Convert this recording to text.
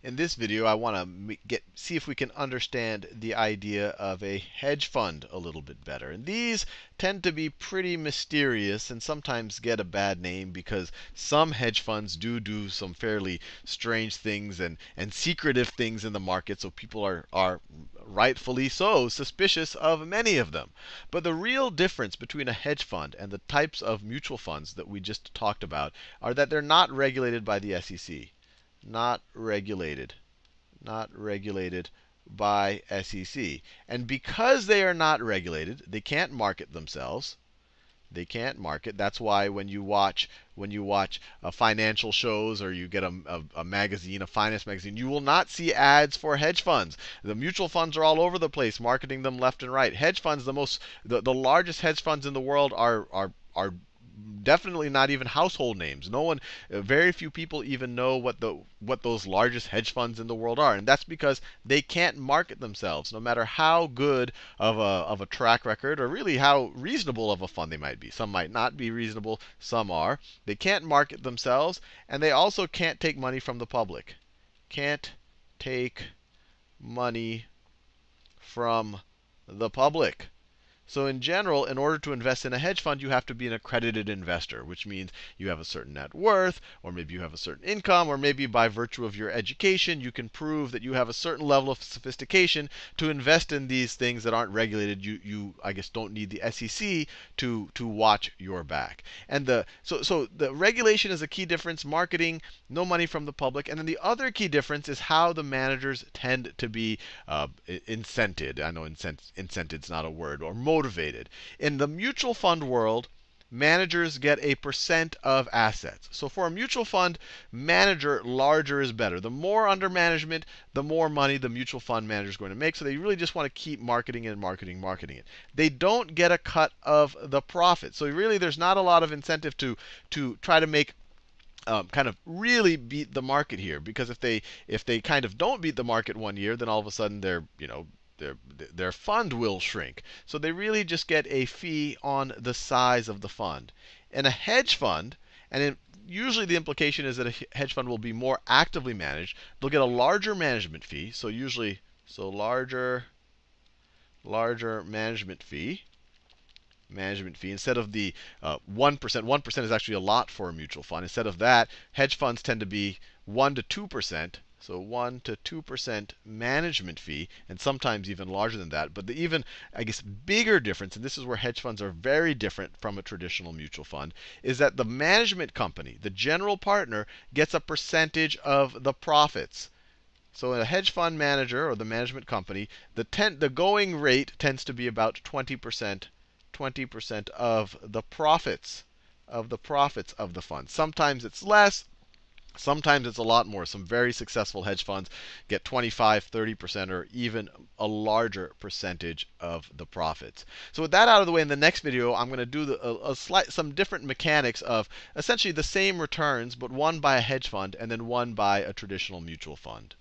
In this video, I want to see if we can understand the idea of a hedge fund a little bit better. And these tend to be pretty mysterious and sometimes get a bad name because some hedge funds do some fairly strange things and secretive things in the market. So people are rightfully so suspicious of many of them. But the real difference between a hedge fund and the types of mutual funds that we just talked about are that they're not regulated by the SEC. Not regulated by SEC. And because they are not regulated, they can't market themselves. They can't market. That's why when you watch financial shows or you get a magazine, a finance magazine, you will not see ads for hedge funds. The mutual funds are all over the place, marketing them left and right. Hedge funds, the largest hedge funds in the world are definitely not even household names. Very few people even know what those largest hedge funds in the world are, and that's because they can't market themselves, no matter how good of a track record or really how reasonable of a fund they might be. Some might not be reasonable, some are. They can't market themselves, and they also can't take money from the public. Can't take money from the public. So in general, in order to invest in a hedge fund, you have to be an accredited investor, which means you have a certain net worth, or maybe you have a certain income, or maybe by virtue of your education, you can prove that you have a certain level of sophistication to invest in these things that aren't regulated. You I guess, don't need the SEC to watch your back. And so the regulation is a key difference. Marketing, no money from the public. And then the other key difference is how the managers tend to be incented. I know incented's not a word, or motivated. In the mutual fund world, managers get a percent of assets. So for a mutual fund manager, larger is better. The more under management, the more money the mutual fund manager is going to make. So they really just want to keep marketing it. They don't get a cut of the profit. So really, there's not a lot of incentive to try to make kind of really beat the market here, because if they kind of don't beat the market one year, then all of a sudden their fund will shrink. So they really just get a fee on the size of the fund. In a hedge fund, usually the implication is that a hedge fund will be more actively managed. They'll get a larger management fee. So larger management fee. Instead of the 1%. 1% is actually a lot for a mutual fund. Instead of that, hedge funds tend to be 1 to 2%. So 1 to 2% management fee, and sometimes even larger than that. But the even, I guess, bigger difference, and this is where hedge funds are very different from a traditional mutual fund, is that the management company, the general partner, gets a percentage of the profits. So in a hedge fund manager or the management company, the going rate tends to be about 20% of the profits of the fund. Sometimes it's less. Sometimes it's a lot more. Some very successful hedge funds get 25, 30%, or even a larger percentage of the profits. So with that out of the way, in the next video, I'm going to do some different mechanics of essentially the same returns, but one by a hedge fund and then one by a traditional mutual fund.